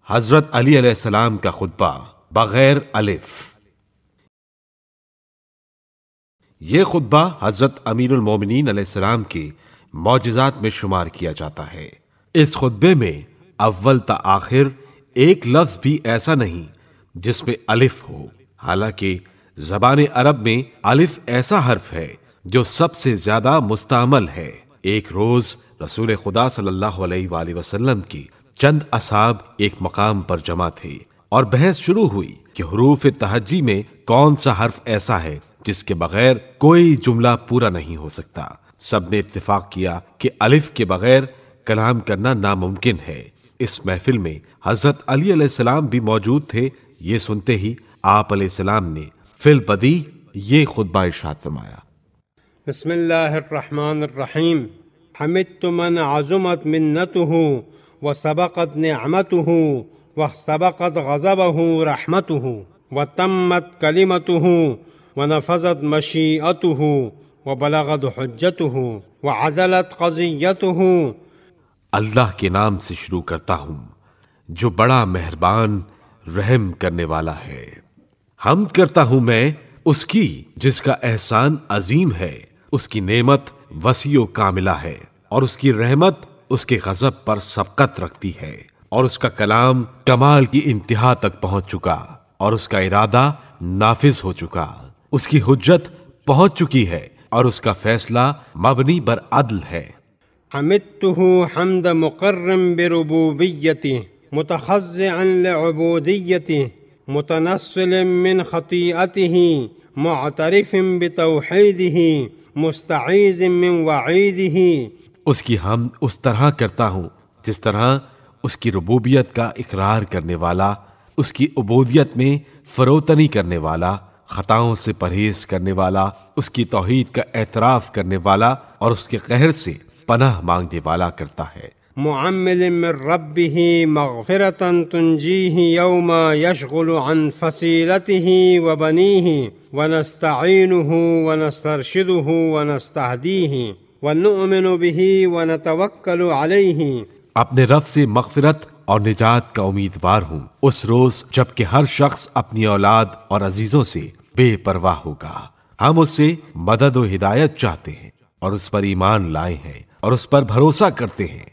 حضرت علی علیہ السلام کا خطبہ بغیر الف۔ یہ خطبہ حضرت امیر المومنین علیہ السلام کے معجزات میں شمار کیا جاتا ہے۔ اس خطبے میں اول تا آخر ایک لفظ بھی ایسا نہیں جس میں الف ہو، حالانکہ زبان عرب میں الف ایسا حرف ہے جو سب سے زیادہ مستعمل ہے۔ ایک روز رسول خدا صلی اللہ علیہ وآلہ وسلم کی چند اصحاب ایک مقام پر جمع تھے اور بحث شروع ہوئی کہ حروف تہجی میں کون سا حرف ایسا ہے جس کے بغیر کوئی جملہ پورا نہیں ہو سکتا۔ سب نے اتفاق کیا کہ الف کے بغیر کلام کرنا ناممکن ہے۔ اس محفل میں حضرت علی علیہ السلام بھی موجود تھے۔ یہ سنتے ہی آپ علیہ السلام نے فی البدیہہ یہ خطبہ ارشاد فرمایا: بسم اللہ الرحمن الرحیم۔ حمدت من عظمت منته وسبقت نعمته وسبقت غضبه رحمته وتمت كلمته ونفذت مشیئته وبلغت حجته وعدلت قضیته۔ اللہ کے نام سے شروع کرتا ہوں جو بڑا مہربان رحم کرنے والا ہے۔ حمد کرتا ہوں میں اس کی جس کا احسان عظیم ہے، اس کی نعمت وسیع و کاملہ ہے اور اس کی رحمت اس کے غضب پر سبقت رکھتی ہے، اور اس کا کلام کمال کی انتہا تک پہنچ چکا اور اس کا ارادہ نافذ ہو چکا، اس کی حجت پہنچ چکی ہے اور اس کا فیصلہ مبنی بر عدل ہے۔ حمدته حمد مقرم بربوبیته متخضعا لعبودیته متنصل من خطیئته معترف بتوحیده مستعیذ من وعیده۔ اس کی حمد اس طرح کرتا ہوں جس طرح اس کی ربوبیت کا اقرار کرنے والا، اس کی عبودیت میں فروتنی کرنے والا، خطاؤں سے پرہیز کرنے والا، اس کی توحید کا اعتراف کرنے والا اور اس کے قہر سے پناہ مانگنے والا کرتا ہے۔ معمل من ربه مغفرة تنجيه يوم يشغل عن فصيلته وبنيه ونستعينه ونسترشده ونستهديه ونؤمن به ونتوکل علیہ۔ اپنے رب سے مغفرت اور نجات کا امیدوار ہوں اس روز جب کہ ہر شخص اپنی اولاد اور عزیزوں سے بے پرواہ ہوگا۔ ہم اس سے مدد و ہدایت چاہتے ہیں اور اس پر ایمان لائے ہیں اور اس پر بھروسہ کرتے ہیں۔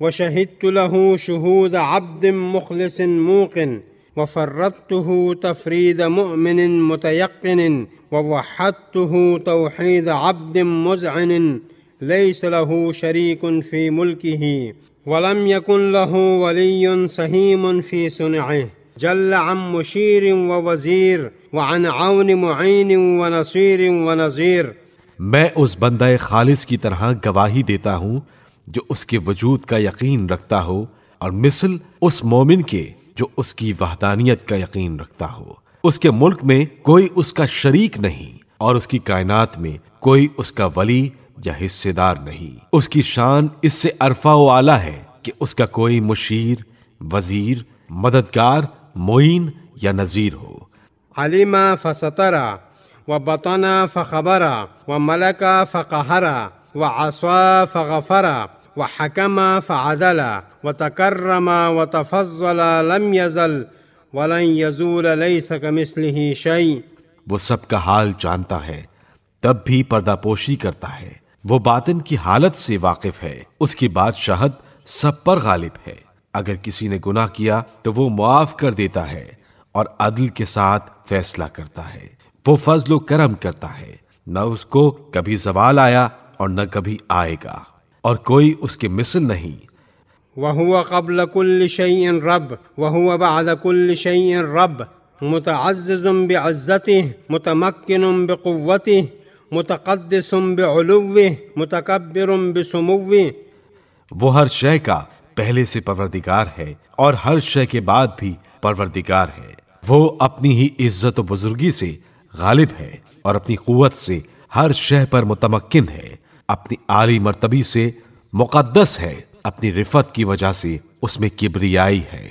وشہدت له شہود عبد مخلص موقن وفردته تفرید مؤمن متیقن ووحدته توحید عبد مذعن لیس له شریک فی ملکه ولم یکن له ولی سہیم فی صنعه جل عن مشیر ووزیر وعن عون معین ونصیر ونظیر۔ میں اس بندہ خالص کی طرح گواہی دیتا ہوں جو اس کے وجود کا یقین رکھتا ہو اور مثل اس مومن کے جو اس کی وحدانیت کا یقین رکھتا ہو۔ اس کے ملک میں کوئی اس کا شریک نہیں اور اس کی کائنات میں کوئی اس کا ولی یا حصے دار نہیں۔ اس کی شان اس سے عرفہ و اعلیٰ ہے کہ اس کا کوئی مشیر، وزیر، مددگار، معین یا نذیر ہو۔ علم فسترا وبطن فخبرا وملک فقہرا وعصا فغفرا وحکم فعدلا وتکرم وتفضل لم یزل ولن یزول لیس کمثلہ شیء۔ وہ سب کا حال جانتا ہے تب بھی پردہ پوشی کرتا ہے، وہ باطن کی حالت سے واقف ہے، اس کی بادشاہت سب پر غالب ہے۔ اگر کسی نے گناہ کیا تو وہ معاف کر دیتا ہے اور عدل کے ساتھ فیصلہ کرتا ہے۔ وہ فضل و کرم کرتا ہے، نہ اس کو کبھی زوال آیا اور نہ کبھی آئے گا، اور کوئی اس کے مثل نہیں۔ وهو قبل كل شيء رب وهو بعد كل شيء رب متعزز بعزته متمكن بقوته متقدس بعلوه متکبر بسموه۔ وہ ہر شے کا پہلے سے پروردگار ہے اور ہر شے کے بعد بھی پروردگار ہے۔ وہ اپنی ہی عزت و بزرگی سے غالب ہے اور اپنی قوت سے ہر شے پر متمکن ہے، اپنی عالی مرتبی سے مقدس ہے، اپنی رفعت کی وجہ سے اس میں کبریائی ہے۔